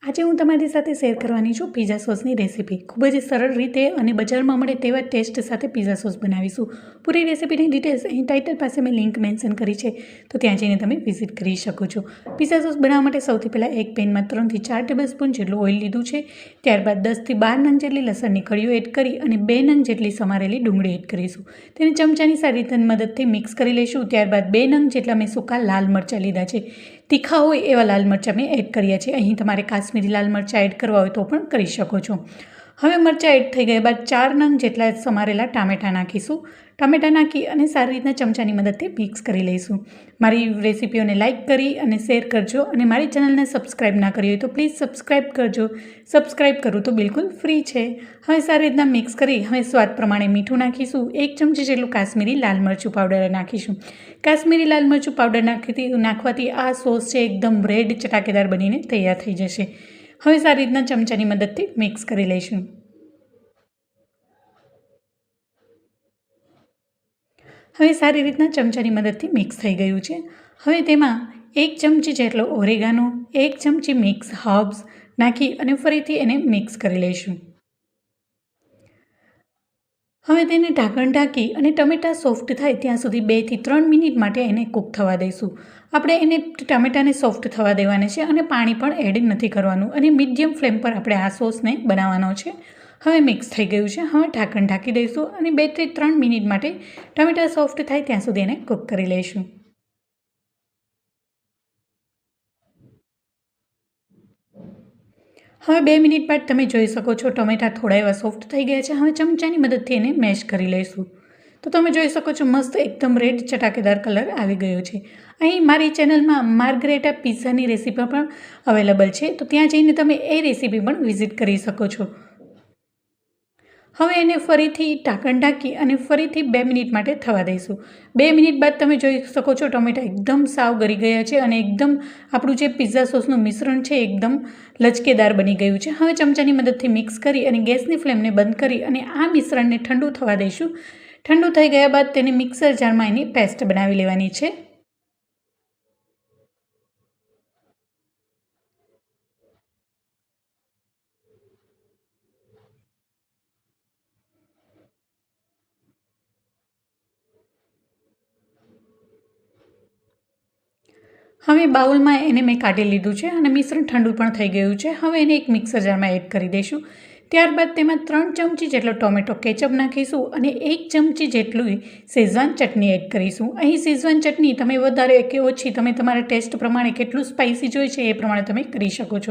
આજે હું તમારી સાથે શેર કરવાની છું પિઝા સોસની રેસીપી। ખૂબ જ સરળ રીતે અને બજારમાં મળે તેવા ટેસ્ટ સાથે પિઝા સોસ બનાવીશું। પૂરી રેસીપીની ડિટેલ્સ અહીં ટાઇટલ પાસે મેં લિંક મેન્શન કરી છે, તો ત્યાં જઈને તમે વિઝિટ કરી શકો છો। પિઝા સોસ બનાવવા માટે સૌથી પહેલાં એક પેનમાં 3 થી 4 ટેબલસ્પૂન જેટલું ઓઇલ લીધું છે। ત્યારબાદ 10 થી 12 નંગ જેટલી લસણની કળીઓ એડ કરી અને 2 નંગ જેટલી સમારેલી ડુંગળી એડ કરીશું। તેને ચમચાની સારી રીતે મદદથી મિક્સ કરી લઈશું। ત્યારબાદ 2 નંગ જેટલા મેં સૂકા લાલ મરચાં લીધા છે। તીખા હોય એવા લાલ મરચાં મેં એડ કર્યા છે। અહીં તમારે કાશ્મીરી લાલ મરચાં એડ કરવા હોય તો પણ કરી શકો છો। હવે મરચાં એડ થઈ ગયા બાદ 4 નંગ જેટલા સમારેલા ટામેટાં નાખીશું। ટામેટાં નાખી અને સારી રીતના ચમચાની મદદથી મિક્સ કરી લઈશું। મારી રેસીપીઓને લાઇક કરી અને શેર કરજો અને મારી ચેનલને સબસ્ક્રાઈબ ના કરી હોય તો પ્લીઝ સબસ્ક્રાઈબ કરજો। સબસ્ક્રાઈબ કરવું તો બિલકુલ ફ્રી છે। હવે સારી રીતના મિક્સ કરી હવે સ્વાદ પ્રમાણે મીઠું નાખીશું। 1 ચમચી જેટલું કાશ્મીરી લાલ મરચું પાવડર નાખીશું। કાશ્મીરી લાલ મરચું પાવડર નાખવાથી આ સોસ છે એકદમ રેડ ચટાકેદાર બનીને તૈયાર થઈ જશે। હવે સારી રીતના ચમચાની મદદથી મિક્સ કરી લઈશું। હવે સારી રીતના ચમચાની મદદથી મિક્સ થઈ ગયું છે। હવે તેમાં 1 ચમચી જેટલો ઓરેગાનો, 1 ચમચી મિક્સ હર્બ્સ નાખી અને ફરીથી એને મિક્સ કરી લઈશું। હવે તેને ઢાંકણ ઢાંકી અને ટમેટાં સોફ્ટ થાય ત્યાં સુધી 2 થી 3 મિનિટ માટે એને કૂક થવા દઈશું। આપણે એને ટામેટાને સોફ્ટ થવા દેવાના છે અને પાણી પણ એડ નથી કરવાનું અને મીડિયમ ફ્લેમ પર આપણે આ સોસને બનાવવાનો છે। હવે મિક્સ થઈ ગયું છે। હવે ઢાંકણ ઢાંકી દઈશું અને 2 થી 3 મિનિટ માટે ટમેટાં સોફ્ટ થાય ત્યાં સુધી એને કૂક કરી લઈશું। હવે 2 મિનિટ બાદ તમે જોઈ શકો છો ટમેટાં થોડા એવા સોફ્ટ થઈ ગયા છે। હવે ચમચાની મદદથી એને મેશ કરી લઈશું। તો તમે જોઈ શકો છો મસ્ત એકદમ રેડ ચટાકેદાર કલર આવી ગયો છે। અહીં મારી ચેનલમાં માર્ગરેટા પિઝાની રેસીપી પણ અવેલેબલ છે, તો ત્યાં જઈને તમે એ રેસીપી પણ વિઝિટ કરી શકો છો। હવે એને ફરીથી ઢાંકણ ઢાંકી અને ફરીથી 2 મિનિટ માટે થવા દઈશું। 2 મિનિટ બાદ તમે જોઈ શકો છો ટમેટાં એકદમ સાવ ગળી ગયા છે અને એકદમ આપણું જે પિઝા સોસનું મિશ્રણ છે એકદમ લચકેદાર બની ગયું છે। હવે ચમચાની મદદથી મિક્સ કરી અને ગેસની ફ્લેમને બંધ કરી અને આ મિશ્રણને ઠંડુ થવા દઈશું। ઠંડુ થઈ ગયા બાદ તેને મિક્સર જારમાં એની પેસ્ટ બનાવી લેવાની છે। હવે બાઉલમાં એને મેં કાઢી લીધું છે અને મિશ્રણ ઠંડુ પણ થઈ ગયું છે। હવે એને એક મિક્સર જારમાં એડ કરી દઈશું। ત્યારબાદ તેમાં 3 ચમચી જેટલો ટોમેટો કેચઅપ નાખીશું અને 1 ચમચી જેટલું શેઝવાન ચટણી એડ કરીશું। અહીં શેઝવાન ચટણી તમે વધારે કે ઓછી તમે તમારા ટેસ્ટ પ્રમાણે કેટલું સ્પાઇસી જોઈએ છે એ પ્રમાણે તમે કરી શકો છો।